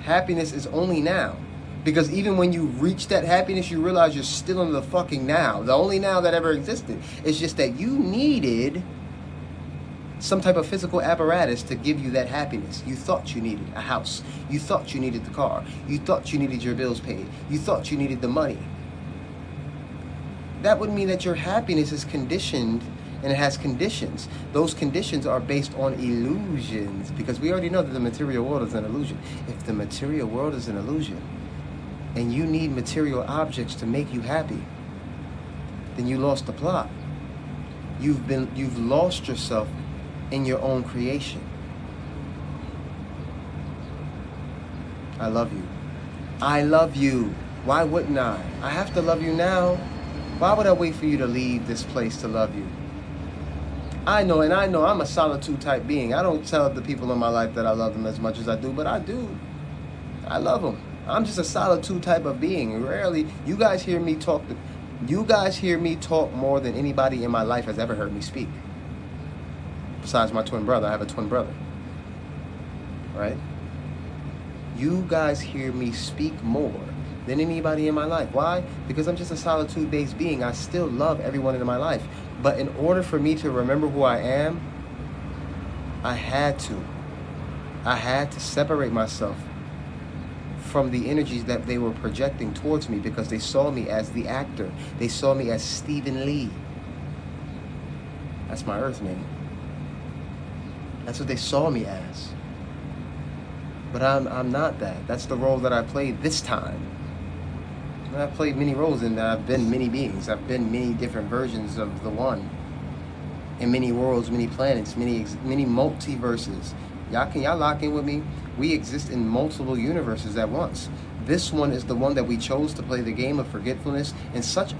Happiness is only now. Because even when you reach that happiness, you realize you're still in the fucking now. The only now that ever existed. It's just that you needed some type of physical apparatus to give you that happiness. You thought you needed a house. You thought you needed the car. You thought you needed your bills paid. You thought you needed the money. That would mean that your happiness is conditioned, and it has conditions. Those conditions are based on illusions, because we already know that the material world is an illusion. If the material world is an illusion and you need material objects to make you happy, then you lost the plot. You've lost yourself in your own creation. I love you. I love you. Why wouldn't I? I have to love you now. Why would I wait for you to leave this place to love you? I know I'm a solitude type being. I don't tell the people in my life that I love them as much as I do, but I do. I love them. I'm just a solitude type of being. Rarely, you guys hear me talk more than anybody in my life has ever heard me speak. Besides my twin brother. I have a twin brother. Right? You guys hear me speak more than anybody in my life. Why? Because I'm just a solitude-based being. I still love everyone in my life. But in order for me to remember who I am, I had to separate myself from the energies that they were projecting towards me, because they saw me as the actor. They saw me as Stephen Lee. That's my earth name. That's what they saw me as. But I'm not that. That's the role that I played this time. I've played many roles, and I've been many beings. I've been many different versions of the one. In many worlds, many planets, many multiverses. Y'all lock in with me? We exist in multiple universes at once. This one is the one that we chose to play the game of forgetfulness in such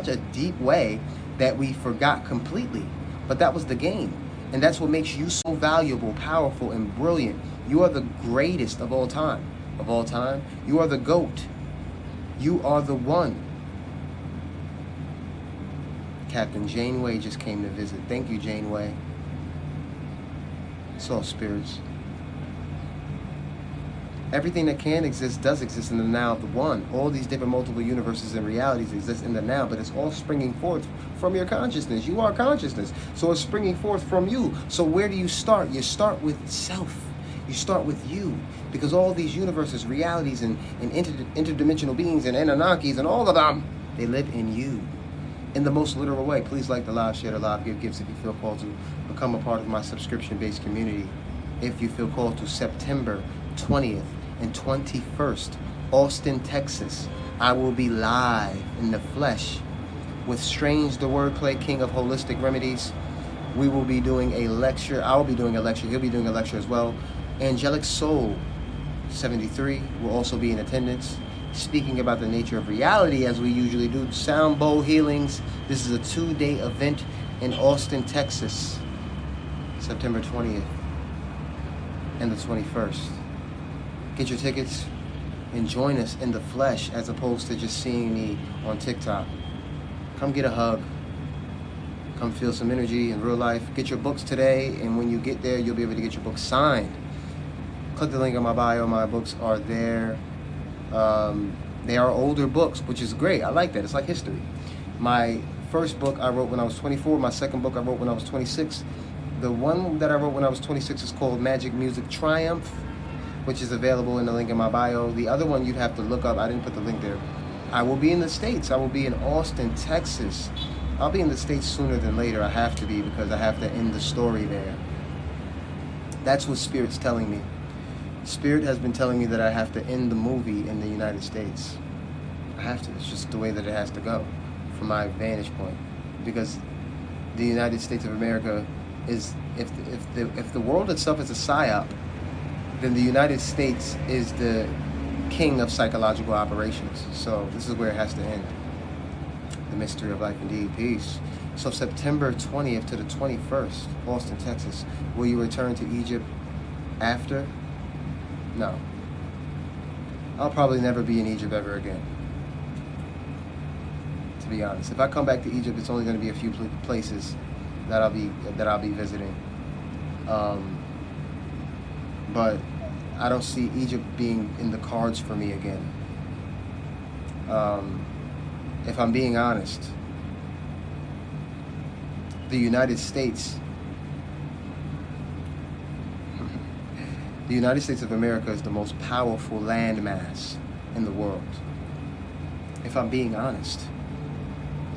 a deep way that we forgot completely. But that was the game. And that's what makes you so valuable, powerful, and brilliant. You are the greatest of all time. Of all time, you are the GOAT. You are the one. Captain Janeway just came to visit. Thank you, Janeway. It's all spirits. Everything that can exist does exist in the now of the one. All these different multiple universes and realities exist in the now, but it's all springing forth from your consciousness. You are consciousness. So it's springing forth from you. So where do you start? You start with self. You start with you, because all these universes, realities, and interdimensional beings and Anunnakis and all of them, they live in you in the most literal way. Please like the live, share the live, give gifts if you feel called to. Become a part of my subscription-based community if you feel called to. September 20th and 21st, Austin, Texas. I will be live in the flesh with Strange the Wordplay, King of Holistic Remedies. We will be doing a lecture. I will be doing a lecture. He'll be doing a lecture as well. Angelic Soul 73 will also be in attendance, speaking about the nature of reality as we usually do. Sound bowl healings. This is a 2-day event in Austin, Texas, September 20th and the 21st. Get your tickets and join us in the flesh as opposed to just seeing me on TikTok. Come get a hug. Come feel some energy in real life. Get your books today, and when you get there, you'll be able to get your books signed. Click the link in my bio. My books are there. They are older books, which is great. I like that. It's like history. My first book I wrote when I was 24. My second book I wrote when I was 26. The one that I wrote when I was 26 is called Magic Music Triumph, which is available in the link in my bio. The other one you'd have to look up. I didn't put the link there. I will be in the States. I will be in Austin, Texas. I'll be in the States sooner than later. I have to be, because I have to end the story there. That's what Spirit's telling me. Spirit has been telling me that I have to end the movie in the United States. I have to. It's just the way that it has to go from my vantage point. Because the United States of America is, if the world itself is a psyop, then the United States is the king of psychological operations. So this is where it has to end. The mystery of life indeed. Peace. So September 20th to the 21st, Austin, Texas. Will you return to Egypt after? No. I'll probably never be in Egypt ever again, to be honest. If I come back to Egypt, it's only going to be a few places that I'll be visiting. But I don't see Egypt being in the cards for me again. If I'm being honest, the United States The United States of America is the most powerful landmass in the world. If I'm being honest,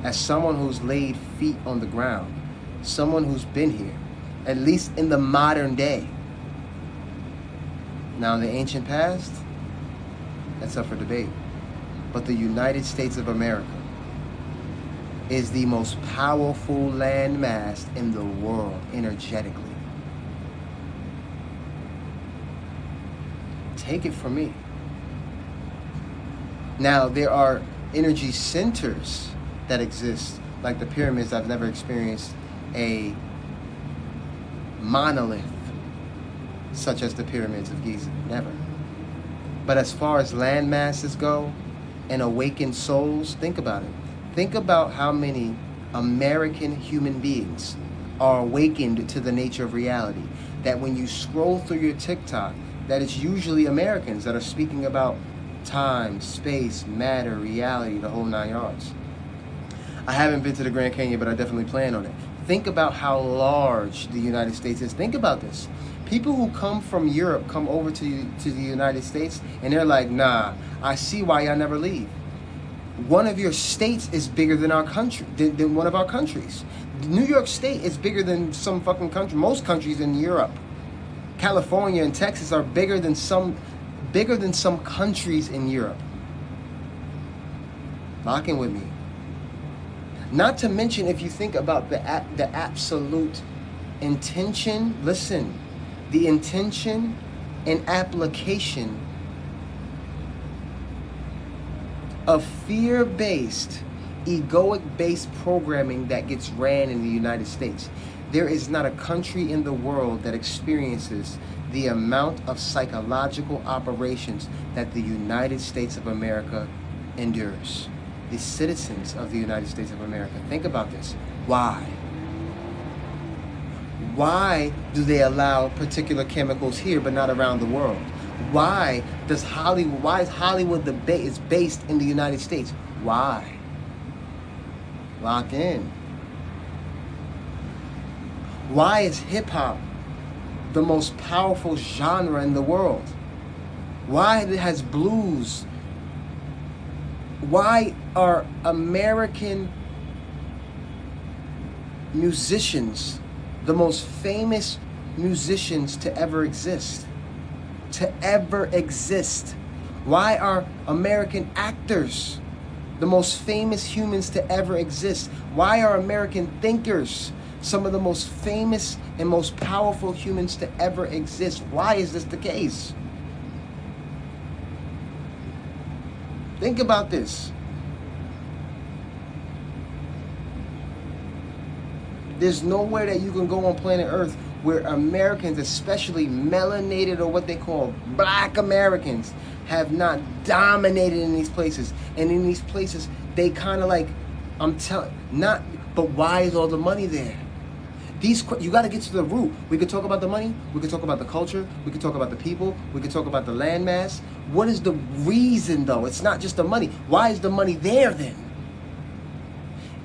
as someone who's laid feet on the ground, someone who's been here, at least in the modern day. Now in the ancient past, that's up for debate. But the United States of America is the most powerful landmass in the world energetically. Take it from me. Now, there are energy centers that exist, like the pyramids. I've never experienced a monolith such as the pyramids of Giza, never. But as far as land masses go and awakened souls, think about it. Think about how many American human beings are awakened to the nature of reality. That when you scroll through your TikTok, that it's usually Americans that are speaking about time, space, matter, reality, the whole 9 yards. I haven't been to the Grand Canyon, but I definitely plan on it. Think about how large the United States is. Think about this. People who come from Europe come over to the United States, and they're like, nah, I see why y'all never leave. One of your states is bigger than our country, than one of our countries. New York State is bigger than some fucking country, most countries in Europe. California and Texas are bigger than some countries in Europe. Lock in with me. Not to mention, if you think about the absolute intention, listen, the intention and application of fear-based, egoic-based programming that gets ran in the United States. There is not a country in the world that experiences the amount of psychological operations that the United States of America endures. The citizens of the United States of America. Think about this. Why? Why do they allow particular chemicals here but not around the world? Why is Hollywood is based in the United States? Why? Lock in. Why is hip-hop the most powerful genre in the world? Why has blues? Why are American musicians the most famous musicians to ever exist? Why are American actors the most famous humans to ever exist? Why are American thinkers some of the most famous and most powerful humans to ever exist? Why is this the case? Think about this. There's nowhere that you can go on planet Earth where Americans, especially melanated or what they call black Americans, have not dominated in these places. And in these places, they kind of like, but why is all the money there? You got to get to the root. We could talk about the money, we could talk about the culture, we could talk about the people, we could talk about the landmass. What is the reason though? It's not just the money. Why is the money there then?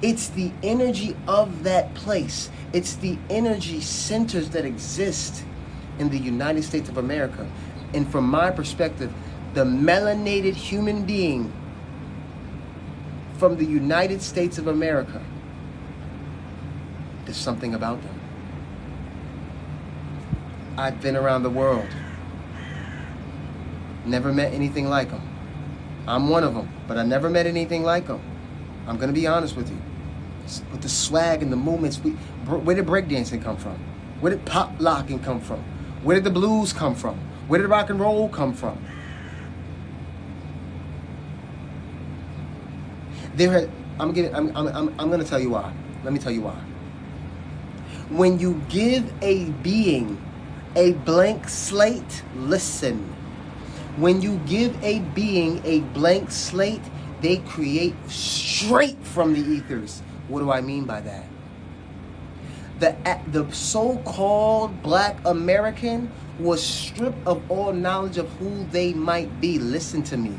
It's the energy of that place. It's the energy centers that exist in the United States of America. And from my perspective, the melanated human being from the United States of America, there's something about them. I've been around the world. Never met anything like them. I'm one of them, but I never met anything like them. I'm going to be honest with you. With the swag and the movements, where did breakdancing come from? Where did pop locking come from? Where did the blues come from? Where did rock and roll come from? I'm going to tell you why. Let me tell you why. When you give a being a blank slate, listen. When you give a being a blank slate, they create straight from the ethers. What do I mean by that? The so-called black American was stripped of all knowledge of who they might be. Listen to me.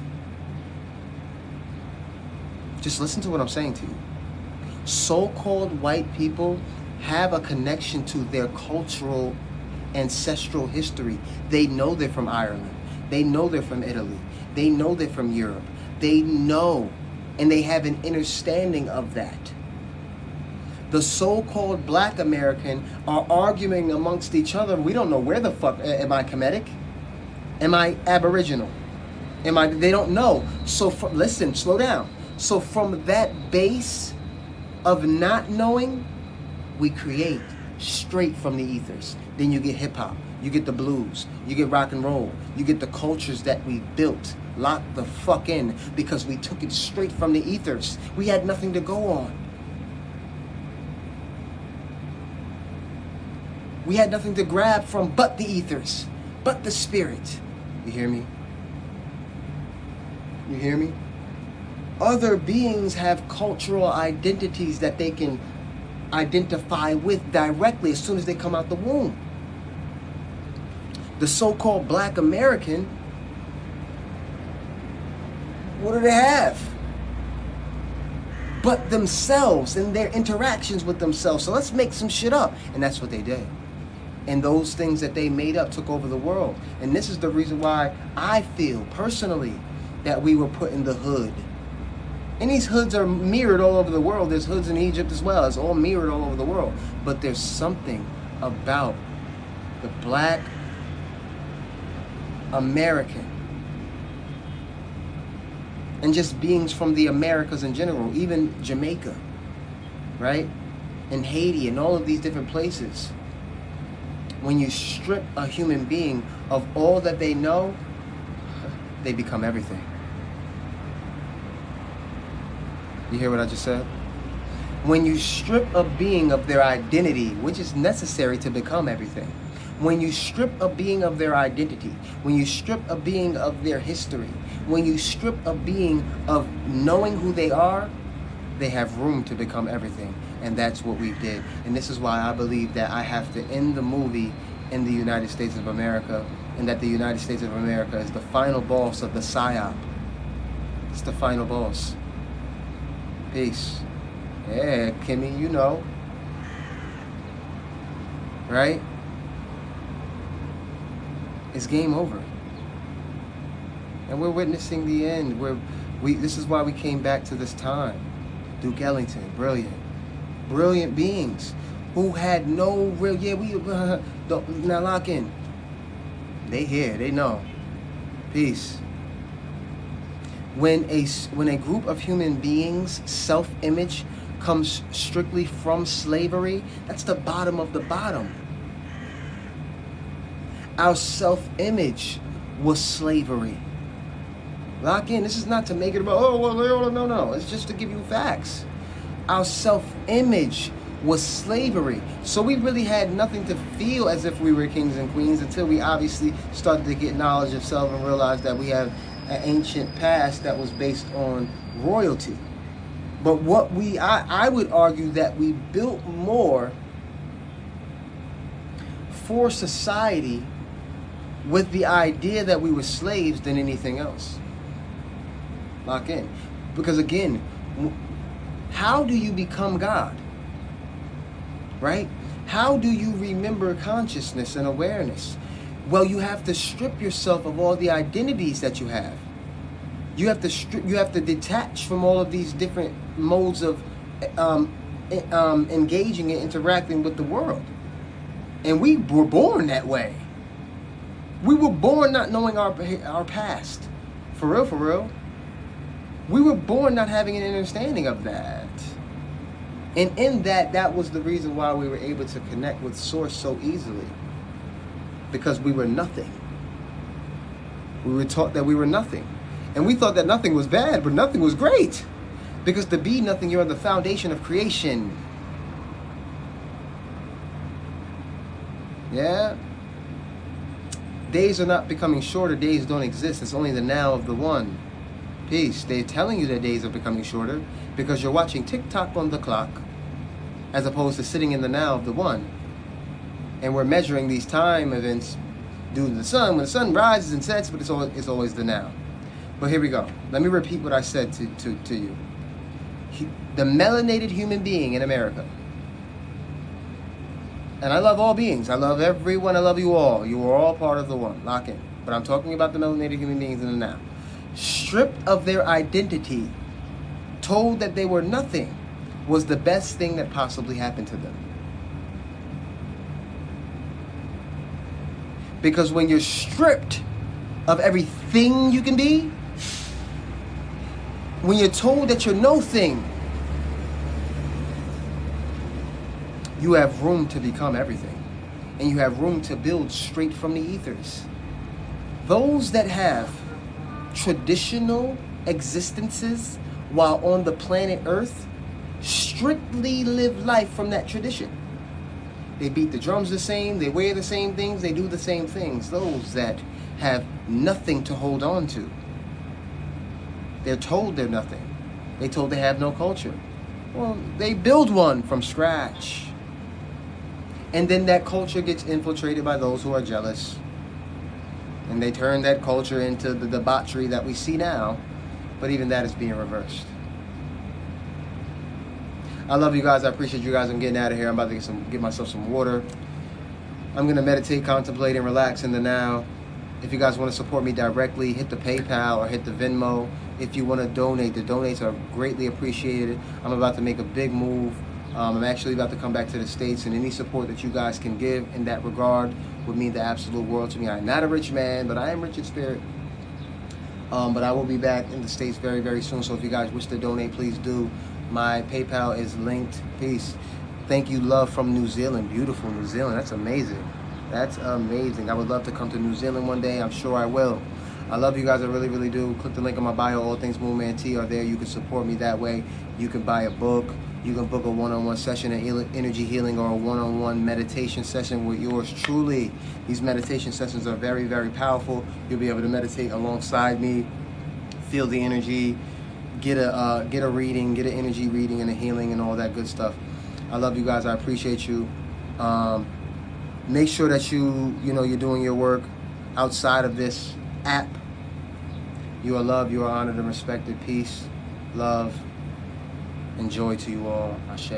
Just listen to what I'm saying to you. So-called white people have a connection to their cultural ancestral history. They know they're from Ireland. They know they're from Italy. They know they're from Europe. They know, and they have an understanding of that. The so-called black American are arguing amongst each other. We don't know where the fuck, am I Kemetic? Am I Aboriginal? They don't know. So listen, slow down. So from that base of not knowing, we create straight from the ethers. Then you get hip hop, you get the blues, you get rock and roll, you get the cultures that we built, locked the fuck in, because we took it straight from the ethers. We had nothing to go on. We had nothing to grab from but the ethers, but the spirit. You hear me? You hear me? Other beings have cultural identities that they can identify with directly as soon as they come out the womb. The so-called black American, what do they have? But themselves and their interactions with themselves. So let's make some shit up. And that's what they did. And those things that they made up took over the world. And this is the reason why I feel personally that we were put in the hood. And these hoods are mirrored all over the world. There's hoods in Egypt as well. It's all mirrored all over the world. But there's something about the black American and just beings from the Americas in general, even Jamaica, right? And Haiti and all of these different places. When you strip a human being of all that they know, they become everything. You hear what I just said? When you strip a being of their identity, which is necessary to become everything, when you strip a being of their identity, when you strip a being of their history, when you strip a being of knowing who they are, they have room to become everything. And that's what we did. And this is why I believe that I have to end the movie in the United States of America, and that the United States of America is the final boss of the PSYOP. It's the final boss. Peace. Yeah, Kimmy, you know. Right? It's game over. And we're witnessing the end. This is why we came back to this time. Duke Ellington, brilliant beings who had no real, now lock in. They hear, they know. Peace. When a group of human beings' self-image comes strictly from slavery, that's the bottom of the bottom. Our self-image was slavery. Lock in. This is not to make it about, no. It's just to give you facts. Our self-image was slavery. So we really had nothing to feel as if we were kings and queens until we obviously started to get knowledge of self and realize that we have an ancient past that was based on royalty. But I would argue that we built more for society with the idea that we were slaves than anything else. Lock in. Because again, how do you become God? Right? How do you remember consciousness and awareness? Well, you have to strip yourself of all the identities that you have. You have to detach from all of these different modes of engaging and interacting with the world. And we were born that way. We were born not knowing our past. For real. We were born not having an understanding of that. And in that was the reason why we were able to connect with Source so easily. Because we were nothing. We were taught that we were nothing. And we thought that nothing was bad, but nothing was great. Because to be nothing, you're on the foundation of creation. Yeah? Days are not becoming shorter. Days don't exist. It's only the now of the one. Peace. They're telling you that days are becoming shorter because you're watching TikTok on the clock as opposed to sitting in the now of the one. And we're measuring these time events due to the sun. When the sun rises and sets, but it's always the now. But here we go. Let me repeat what I said to you. The melanated human being in America And I love all beings. I love everyone. I love you all. You are all part of the one. Lock in. But I'm talking about the melanated human beings in the now. Stripped of their identity, told that they were nothing, was the best thing that possibly happened to them. Because when you're stripped of everything you can be, when you're told that you're no thing, you have room to become everything. And you have room to build straight from the ethers. Those that have traditional existences while on the planet Earth strictly live life from that tradition. They beat the drums the same, they wear the same things, they do the same things. Those that have nothing to hold on to, they're told they're nothing. They're told they have no culture. Well, they build one from scratch. And then that culture gets infiltrated by those who are jealous. And they turn that culture into the debauchery that we see now. But even that is being reversed. I love you guys. I appreciate you guys. I'm getting out of here. I'm about to get myself some water. I'm going to meditate, contemplate, and relax in the now. If you guys want to support me directly, hit the PayPal or hit the Venmo. If you want to donate, the donates are greatly appreciated. I'm about to make a big move. I'm actually about to come back to the States, and any support that you guys can give in that regard would mean the absolute world to me. I'm not a rich man, but I am rich in spirit. But I will be back in the States very, very soon. So if you guys wish to donate, please do. My PayPal is linked. Peace. Thank you, love from New Zealand. Beautiful New Zealand. That's amazing. That's amazing. I would love to come to New Zealand one day. I'm sure I will. I love you guys. I really, really do. Click the link in my bio. All things MoonManT are there. You can support me that way. You can buy a book. You can book a one-on-one session, an energy healing, or a one-on-one meditation session with yours truly. These meditation sessions are very, very powerful. You'll be able to meditate alongside me, feel the energy, get a reading, get an energy reading and a healing and all that good stuff. I love you guys. I appreciate you. Make sure that you're doing your work outside of this app. You are loved. You are honored and respected. Peace, love, and joy to you all. Ashe.